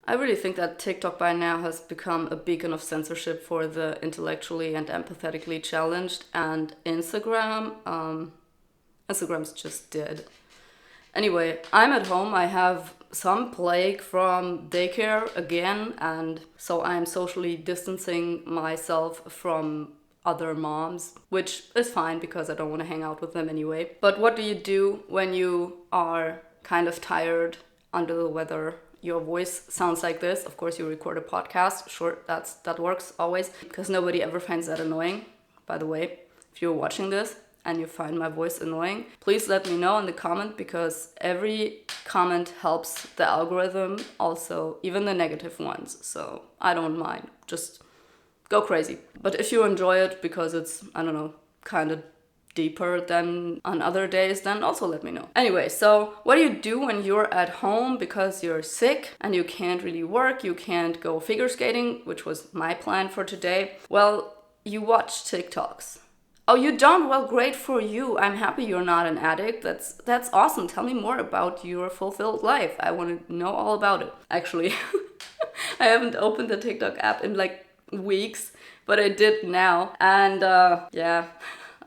I really think that TikTok by now has become a beacon of censorship for the intellectually and empathetically challenged, and Instagram's just dead. Anyway, I'm at home. I have some plague from daycare again, and so I'm socially distancing myself from other moms, which is fine because I don't want to hang out with them anyway. But what do you do when you are kind of tired, under the weather? Your voice sounds like this. Of course, you record a podcast. Sure, that works always, because nobody ever finds that annoying. By the way, if you're watching this and you find my voice annoying, please let me know in the comment, because every comment helps the algorithm, also even the negative ones. So I don't mind. Just go crazy. But if you enjoy it because it's, I don't know, kind of deeper than on other days, then also let me know. Anyway, so what do you do when you're at home because you're sick and you can't really work, you can't go figure skating, which was my plan for today? Well, you watch TikToks. Oh, you don't? Well, great for you. I'm happy you're not an addict. That's awesome. Tell me more about your fulfilled life. I want to know all about it. Actually, I haven't opened the TikTok app in like weeks, but I did now. And yeah,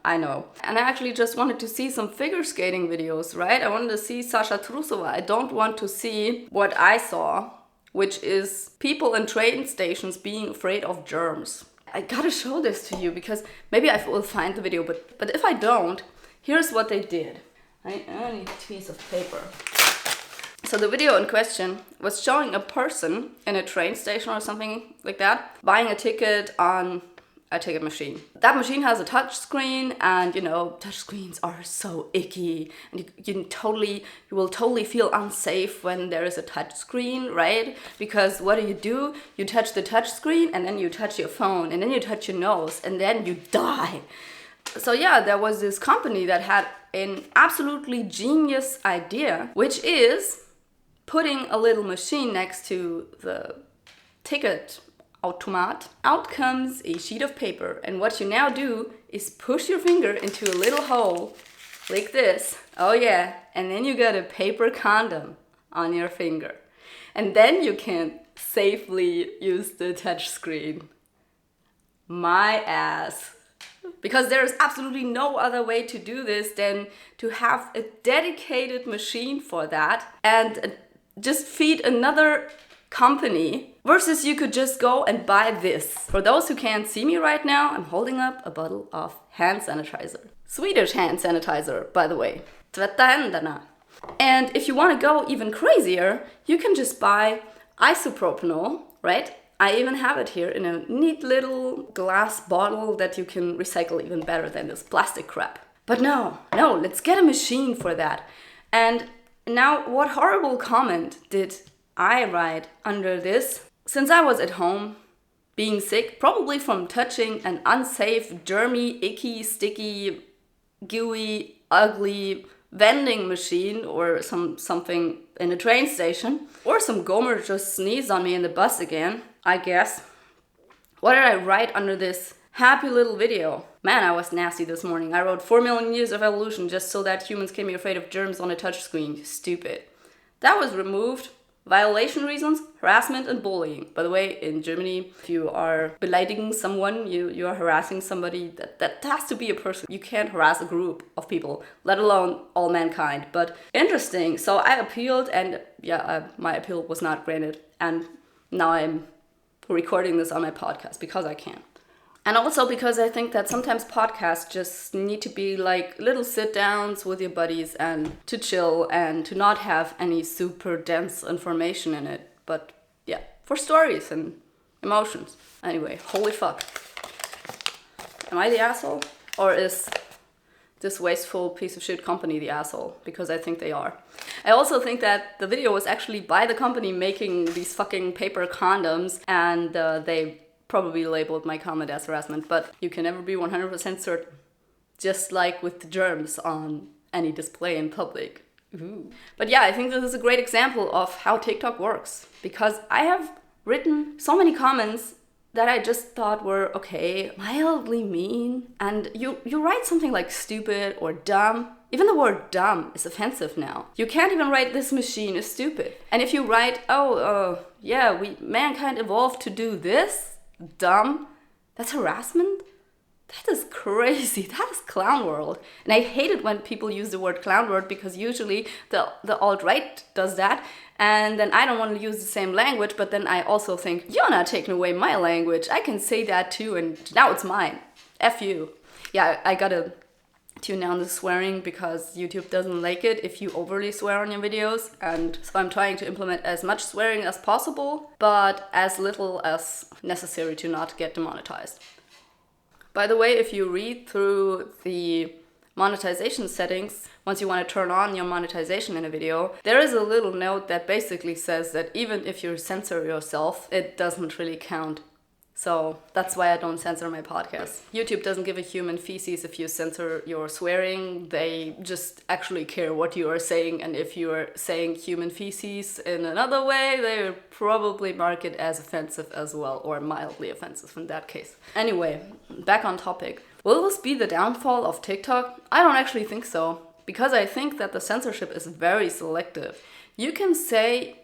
I know. And I actually just wanted to see some figure skating videos, right? I wanted to see Sasha Trusova. I don't want to see what I saw, which is people in train stations being afraid of germs. I gotta show this to you because maybe I will find the video, but if I don't, here's what they did. I need a piece of paper. So the video in question was showing a person in a train station or something like that, buying a ticket on a ticket machine. That machine has a touch screen, and you know, touch screens are so icky, and you will totally feel unsafe when there is a touch screen, right? Because what do? You touch the touch screen, and then you touch your phone, and then you touch your nose, and then you die. So yeah, there was this company that had an absolutely genius idea, which is putting a little machine next to the ticket automat. Out comes a sheet of paper, and what you now do is push your finger into a little hole like this. Oh yeah, and then you got a paper condom on your finger, and then you can safely use the touch screen. My ass. Because there is absolutely no other way to do this than to have a dedicated machine for that and just feed another company, versus you could just go and buy this. For those who can't see me right now, I'm holding up a bottle of hand sanitizer. Swedish hand sanitizer, by the way. Tvätta händerna. And if you want to go even crazier, you can just buy isopropanol, right? I even have it here in a neat little glass bottle that you can recycle even better than this plastic crap. But no, let's get a machine for that. And now, what horrible comment did I write under this? Since I was at home, being sick, probably from touching an unsafe, germy, icky, sticky, gooey, ugly vending machine or something in a train station, or some Gomer just sneezed on me in the bus again, I guess. What did I write under this happy little video? Man, I was nasty this morning. I wrote 4 million years of evolution just so that humans can be afraid of germs on a touchscreen. Stupid. That was removed. Violation reasons, harassment and bullying. By the way, in Germany, if you are belittling someone, you are harassing somebody, that has to be a person. You can't harass a group of people, let alone all mankind. But interesting. So I appealed, and yeah, my appeal was not granted. And now I'm recording this on my podcast because I can. And also because I think that sometimes podcasts just need to be like little sit downs with your buddies and to chill and to not have any super dense information in it. But yeah, for stories and emotions. Anyway, holy fuck. Am I the asshole? Or is this wasteful piece of shit company the asshole? Because I think they are. I also think that the video was actually by the company making these fucking paper condoms, and they probably labeled my comment as harassment, but you can never be 100% certain. Just like with the germs on any display in public. Ooh. But yeah, I think this is a great example of how TikTok works, because I have written so many comments that I just thought were, okay, mildly mean, and you write something like stupid or dumb, Even the word dumb is offensive now. You can't even write "this machine is stupid." And if you write, mankind evolved to do this, dumb, that's harassment? That is crazy. That is clown world. And I hate it when people use the word clown world, because usually the alt-right does that. And then I don't want to use the same language, but then I also think, you're not taking away my language. I can say that too, and now it's mine. F you. Yeah, I gotta tune down the swearing because YouTube doesn't like it if you overly swear on your videos. And so I'm trying to implement as much swearing as possible, but as little as necessary to not get demonetized. By the way, if you read through the monetization settings, once you want to turn on your monetization in a video, there is a little note that basically says that even if you censor yourself, it doesn't really count. So that's why I don't censor my podcast. YouTube doesn't give a human feces if you censor your swearing. They just actually care what you are saying. And if you are saying human feces in another way, they will probably mark it as offensive as well, or mildly offensive in that case. Anyway, back on topic. Will this be the downfall of TikTok? I don't actually think so, because I think that the censorship is very selective. You can say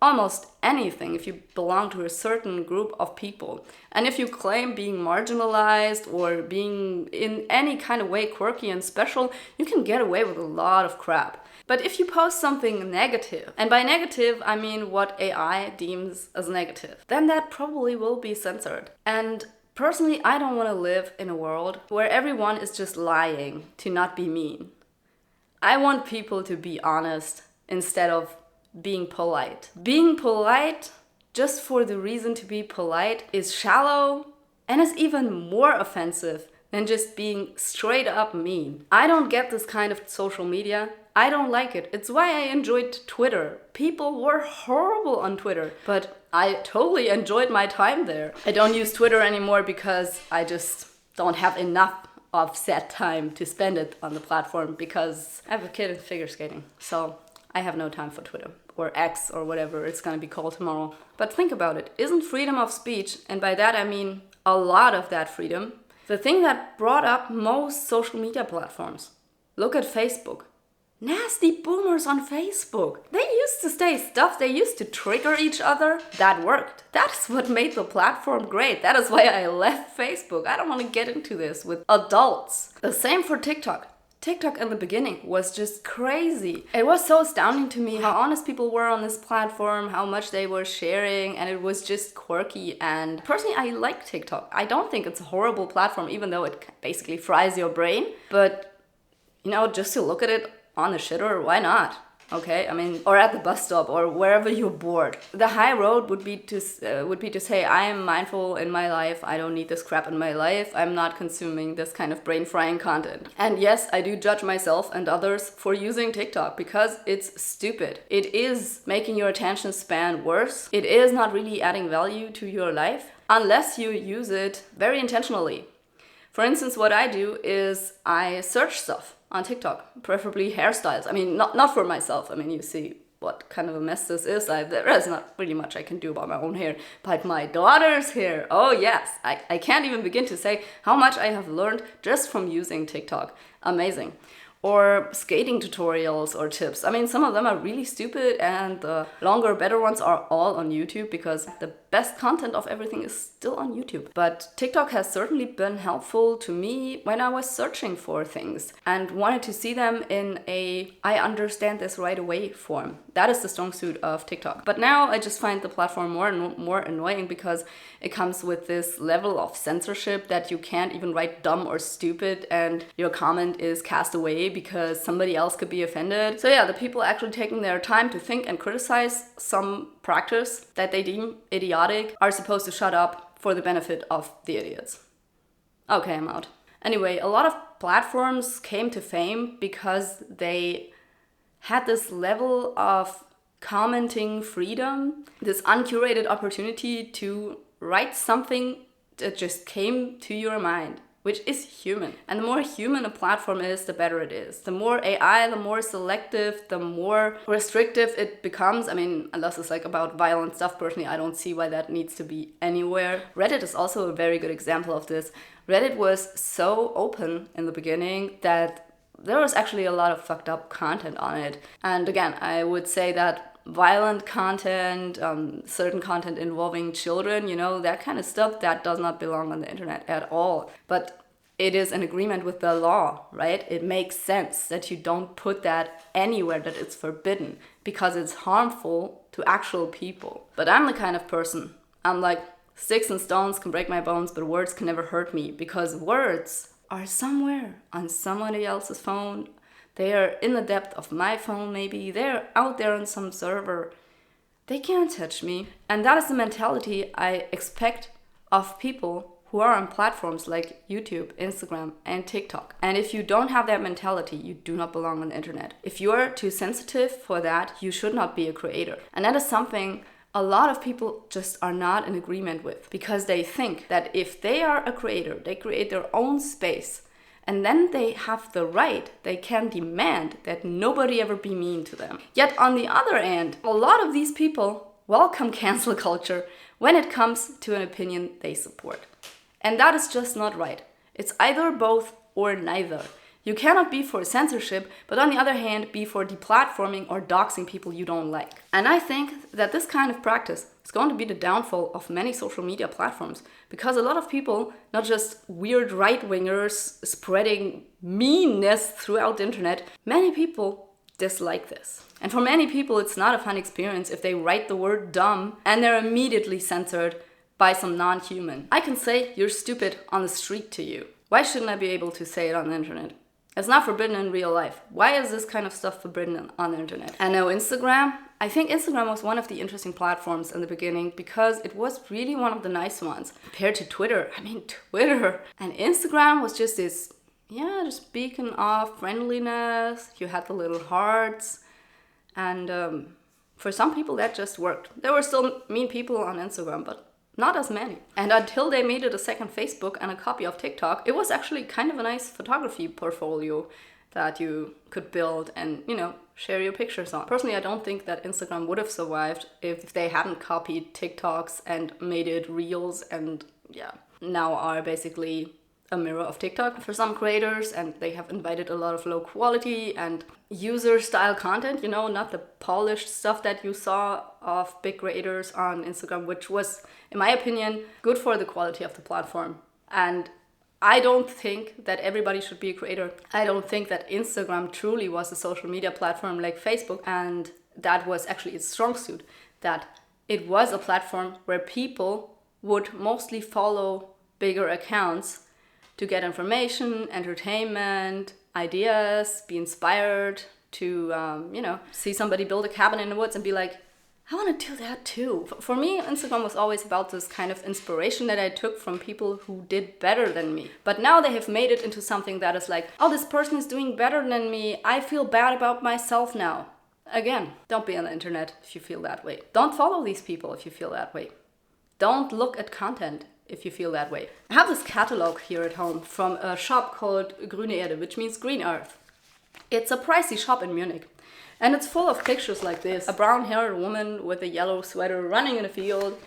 almost anything if you belong to a certain group of people. And if you claim being marginalized or being in any kind of way quirky and special, you can get away with a lot of crap. But if you post something negative, and by negative I mean what AI deems as negative, then that probably will be censored. And personally, I don't want to live in a world where everyone is just lying to not be mean. I want people to be honest instead of being polite. Being polite just for the reason to be polite is shallow and is even more offensive than just being straight up mean. I don't get this kind of social media. I don't like it. It's why I enjoyed Twitter. People were horrible on Twitter, but I totally enjoyed my time there. I don't use Twitter anymore because I just don't have enough of set time to spend it on the platform, because I have a kid in figure skating. So I have no time for Twitter, or X, or whatever it's gonna be called tomorrow. But think about it. Isn't freedom of speech, and by that I mean a lot of that freedom, the thing that brought up most social media platforms? Look at Facebook. Nasty boomers on Facebook. They used to say stuff, they used to trigger each other. That worked. That's what made the platform great. That is why I left Facebook. I don't want to get into this with adults. The same for TikTok. TikTok in the beginning was just crazy. It was so astounding to me how honest people were on this platform, how much they were sharing, and it was just quirky. And personally, I like TikTok. I don't think it's a horrible platform, even though it basically fries your brain. But, just to look at it on the shitter, why not? Okay, I mean, or at the bus stop, or wherever you're bored. The high road would be to say, I am mindful in my life. I don't need this crap in my life. I'm not consuming this kind of brain frying content. And yes, I do judge myself and others for using TikTok because it's stupid. It is making your attention span worse. It is not really adding value to your life unless you use it very intentionally. For instance, what I do is I search stuff on TikTok, preferably hairstyles. I mean, not for myself. I mean, you see what kind of a mess this is. There is not really much I can do about my own hair, but my daughter's hair, oh yes. I can't even begin to say how much I have learned just from using TikTok. Amazing. Or skating tutorials or tips. I mean, some of them are really stupid, and the longer, better ones are all on YouTube because the best content of everything is still on YouTube. But TikTok has certainly been helpful to me when I was searching for things and wanted to see them in a I understand this right away form. That is the strong suit of TikTok. But now I just find the platform more and more annoying because it comes with this level of censorship that you can't even write dumb or stupid and your comment is cast away because somebody else could be offended. So yeah, the people actually taking their time to think and criticize some practice that they deem idiotic are supposed to shut up for the benefit of the idiots. Okay, I'm out. Anyway, a lot of platforms came to fame because they had this level of commenting freedom, this uncurated opportunity to write something that just came to your mind, which is human. And the more human a platform is, the better it is. The more AI, the more selective, the more restrictive it becomes. I mean, unless it's like about violent stuff, personally, I don't see why that needs to be anywhere. Reddit is also a very good example of this. Reddit was so open in the beginning that there was actually a lot of fucked up content on it. And again, I would say that violent content, certain content involving children, that kind of stuff, that does not belong on the internet at all. But it is in agreement with the law, right? It makes sense that you don't put that anywhere, that it's forbidden, because it's harmful to actual people. But I'm the kind of person, I'm like, sticks and stones can break my bones, but words can never hurt me, because words are somewhere on somebody else's phone. They are in the depth of my phone, maybe. They're out there on some server. They can't touch me. And that is the mentality I expect of people who are on platforms like YouTube, Instagram, and TikTok. And if you don't have that mentality, you do not belong on the internet. If you're too sensitive for that, you should not be a creator. And that is something a lot of people just are not in agreement with, because they think that if they are a creator, they create their own space, and then they have the right, they can demand that nobody ever be mean to them. Yet on the other end, a lot of these people welcome cancel culture when it comes to an opinion they support. And that is just not right. It's either both or neither. You cannot be for censorship, but on the other hand, be for deplatforming or doxing people you don't like. And I think that this kind of practice is going to be the downfall of many social media platforms, because a lot of people, not just weird right-wingers spreading meanness throughout the internet, many people dislike this. And for many people, it's not a fun experience if they write the word dumb and they're immediately censored by some non-human. I can say you're stupid on the street to you. Why shouldn't I be able to say it on the internet? It's not forbidden in real life. Why is this kind of stuff forbidden on the internet? And now Instagram. I think Instagram was one of the interesting platforms in the beginning because it was really one of the nice ones. Compared to Twitter. Twitter. And Instagram was just this, just beacon of friendliness. You had the little hearts. And for some people that just worked. There were still mean people on Instagram, but not as many. And until they made it a second Facebook and a copy of TikTok, it was actually kind of a nice photography portfolio that you could build and, share your pictures on. Personally, I don't think that Instagram would have survived if they hadn't copied TikToks and made it reels and, now are basically a mirror of TikTok for some creators, and they have invited a lot of low quality and user style content, not the polished stuff that you saw of big creators on Instagram, which was, in my opinion, good for the quality of the platform. And I don't think that everybody should be a creator. I don't think that Instagram truly was a social media platform like Facebook, and that was actually its strong suit, that it was a platform where people would mostly follow bigger accounts to get information, entertainment, ideas, be inspired to, see somebody build a cabin in the woods and be like, I want to do that too. For me, Instagram was always about this kind of inspiration that I took from people who did better than me. But now they have made it into something that is like, oh, this person is doing better than me. I feel bad about myself now. Again, don't be on the internet if you feel that way. Don't follow these people if you feel that way. Don't look at content if you feel that way. I have this catalog here at home from a shop called Grüne Erde, which means green earth. It's a pricey shop in Munich. And it's full of pictures like this. A brown-haired woman with a yellow sweater running in a field.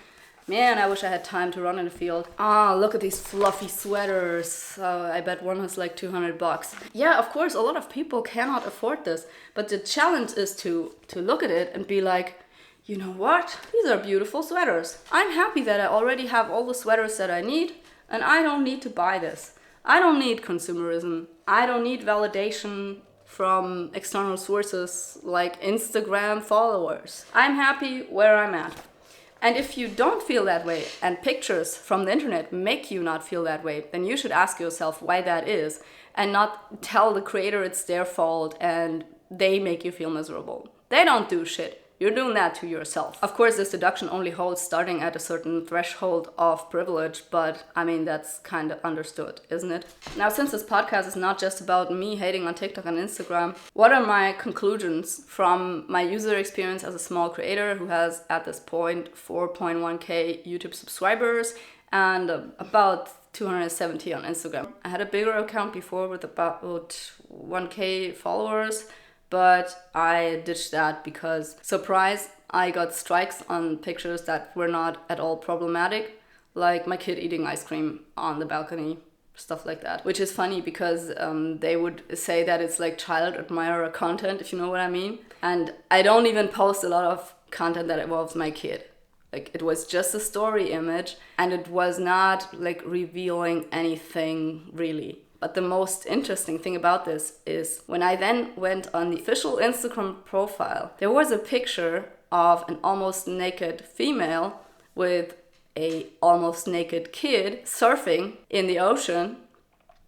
Man, I wish I had time to run in a field. Look at these fluffy sweaters. I bet one was like $200. Yeah, of course, a lot of people cannot afford this. But the challenge is to look at it and be like, you know what? These are beautiful sweaters. I'm happy that I already have all the sweaters that I need, and I don't need to buy this. I don't need consumerism. I don't need validation from external sources like Instagram followers. I'm happy where I'm at. And if you don't feel that way, and pictures from the internet make you not feel that way, then you should ask yourself why that is, and not tell the creator it's their fault and they make you feel miserable. They don't do shit. You're doing that to yourself. Of course, this deduction only holds starting at a certain threshold of privilege, but that's kind of understood, isn't it? Now, since this podcast is not just about me hating on TikTok and Instagram, what are my conclusions from my user experience as a small creator who has, at this point, 4.1k YouTube subscribers and about 270 on Instagram? I had a bigger account before with about 1k followers, but I ditched that because, surprise, I got strikes on pictures that were not at all problematic, like my kid eating ice cream on the balcony. stuff like that, which is funny because they would say that it's like child admirer content, if you know what I mean. And I don't even post a lot of content that involves my kid. Like, it was just a story image, and it was not like revealing anything really. But the most interesting thing about this is when I then went on the official Instagram profile, there was a picture of an almost naked female with a almost naked kid surfing in the ocean,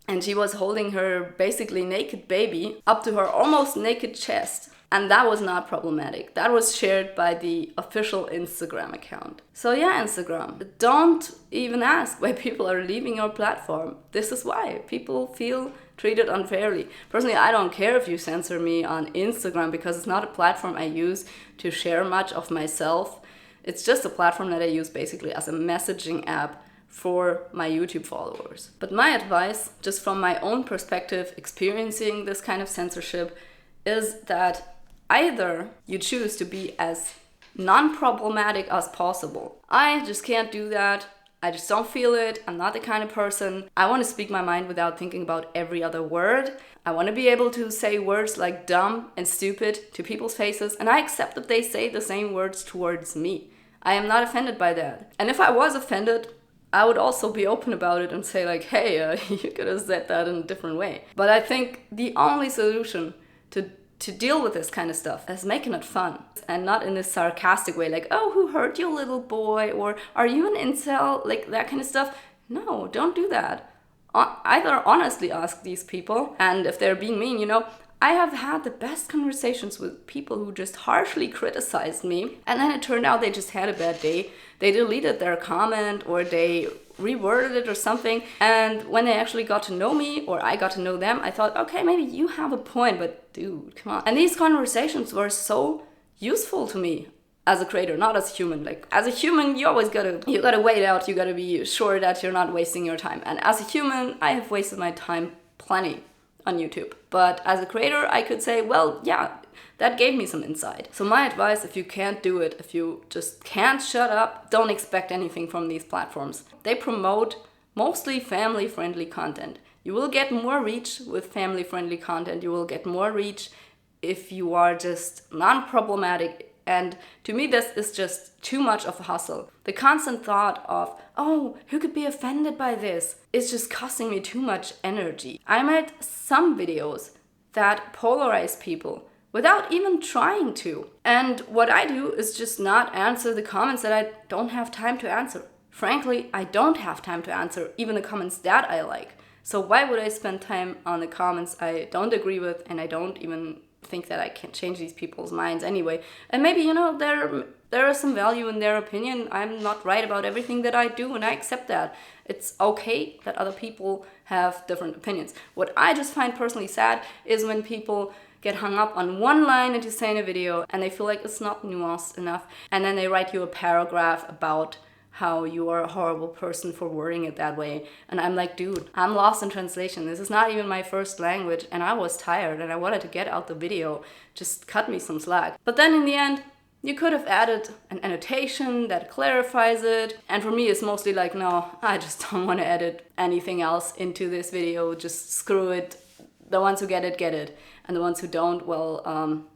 and she was holding her basically naked baby up to her almost naked chest. And that was not problematic. That was shared by the official Instagram account. So yeah, Instagram, don't even ask why people are leaving your platform. This is why. People feel treated unfairly. Personally, I don't care if you censor me on Instagram because it's not a platform I use to share much of myself. It's just a platform that I use basically as a messaging app for my YouTube followers. But my advice, just from my own perspective, experiencing this kind of censorship, is that either you choose to be as non-problematic as possible. I just can't do that. I just don't feel it. I'm not the kind of person. I want to speak my mind without thinking about every other word. I want to be able to say words like dumb and stupid to people's faces, and I accept that they say the same words towards me. I am not offended by that. And if I was offended, I would also be open about it and say like, hey, you could have said that in a different way. But I think the only solution to deal with this kind of stuff is making it fun, and not in this sarcastic way like, oh, who hurt you, little boy, or are you an incel, like that kind of stuff. No, don't do that. Either honestly ask these people, and if they're being mean, I have had the best conversations with people who just harshly criticized me, and then it turned out they just had a bad day. They deleted their comment, or they reworded it or something, and when they actually got to know me, or I got to know them, I thought, okay, maybe you have a point, but dude, come on. And these conversations were so useful to me as a creator, not as a human. Like, as a human, you always gotta wait out, you gotta be sure that you're not wasting your time. And as a human, I have wasted my time plenty on YouTube. But as a creator, I could say, well, yeah, that gave me some insight. So my advice, if you can't do it, if you just can't shut up, don't expect anything from these platforms. They promote mostly family-friendly content. You will get more reach with family-friendly content. You will get more reach if you are just non-problematic. And to me, this is just too much of a hustle. The constant thought of, oh, who could be offended by this, is just costing me too much energy. I made some videos that polarize people without even trying to. And what I do is just not answer the comments that I don't have time to answer. Frankly, I don't have time to answer even the comments that I like. So why would I spend time on the comments I don't agree with, and I don't even think that I can change these people's minds anyway? And maybe, there is some value in their opinion. I'm not right about everything that I do, and I accept that. It's okay that other people have different opinions. What I just find personally sad is when people get hung up on one line that you say in a video and they feel like it's not nuanced enough, and then they write you a paragraph about how you are a horrible person for wording it that way. And I'm like, dude, I'm lost in translation. This is not even my first language, and I was tired and I wanted to get out the video. Just cut me some slack. But then in the end, you could have added an annotation that clarifies it. And for me, it's mostly like, no, I just don't want to edit anything else into this video. Just screw it. The ones who get it. And the ones who don't, well,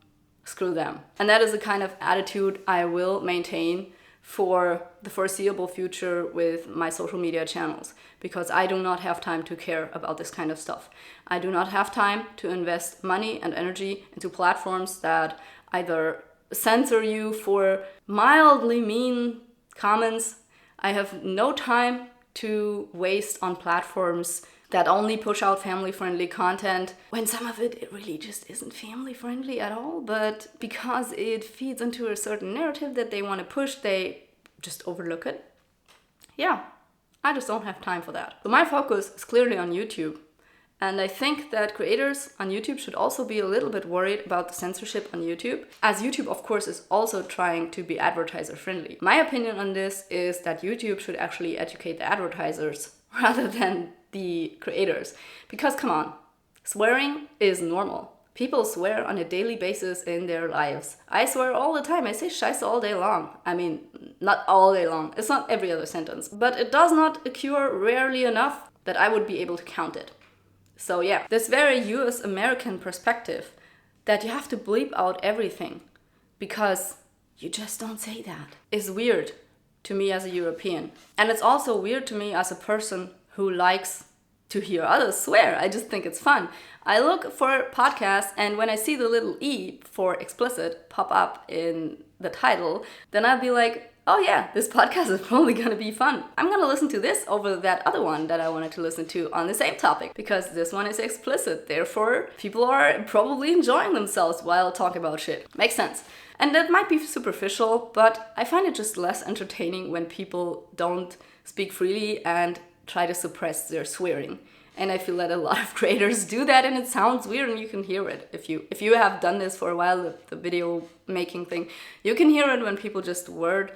screw them. And that is the kind of attitude I will maintain for the foreseeable future with my social media channels, because I do not have time to care about this kind of stuff. I do not have time to invest money and energy into platforms that either censor you for mildly mean comments. I have no time to waste on platforms that only push out family-friendly content, when some of it really just isn't family-friendly at all, but because it feeds into a certain narrative that they want to push, they just overlook it. Yeah, I just don't have time for that. So my focus is clearly on YouTube. And I think that creators on YouTube should also be a little bit worried about the censorship on YouTube, as YouTube, of course, is also trying to be advertiser friendly. My opinion on this is that YouTube should actually educate the advertisers rather than the creators. Because come on, swearing is normal. People swear on a daily basis in their lives. I swear all the time. I say scheiße all day long. I mean, not all day long. It's not every other sentence. But it does not occur rarely enough that I would be able to count it. So yeah, this very US American perspective that you have to bleep out everything because you just don't say that is weird to me as a European. And it's also weird to me as a person who likes to hear others swear. I just think it's fun. I look for podcasts, and when I see the little E for explicit pop up in the title, then I'll be like, oh yeah, this podcast is probably gonna be fun. I'm gonna listen to this over that other one that I wanted to listen to on the same topic, because this one is explicit. Therefore, people are probably enjoying themselves while talking about shit. Makes sense. And that might be superficial, but I find it just less entertaining when people don't speak freely and try to suppress their swearing. And I feel that a lot of creators do that, and it sounds weird, and you can hear it. If you have done this for a while, the video making thing, you can hear it when people just word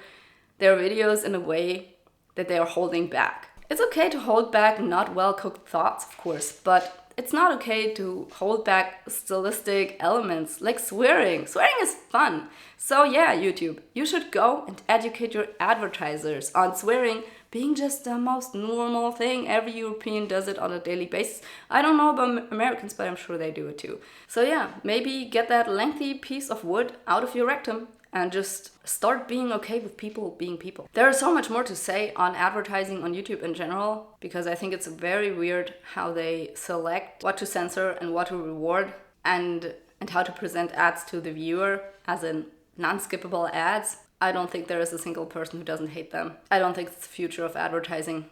their videos in a way that they are holding back. It's okay to hold back not well-cooked thoughts, of course, but it's not okay to hold back stylistic elements like swearing. Swearing is fun. So yeah, YouTube, you should go and educate your advertisers on swearing being just the most normal thing. Every European does it on a daily basis. I don't know about Americans, but I'm sure they do it too. So yeah, maybe get that lengthy piece of wood out of your rectum and just start being okay with people being people. There is so much more to say on advertising on YouTube in general, because I think it's very weird how they select what to censor and what to reward, and how to present ads to the viewer, as in non-skippable ads. I don't think there is a single person who doesn't hate them. I don't think it's the future of advertising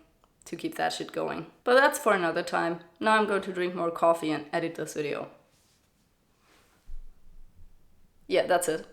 to keep that shit going. But that's for another time. Now I'm going to drink more coffee and edit this video. Yeah, that's it.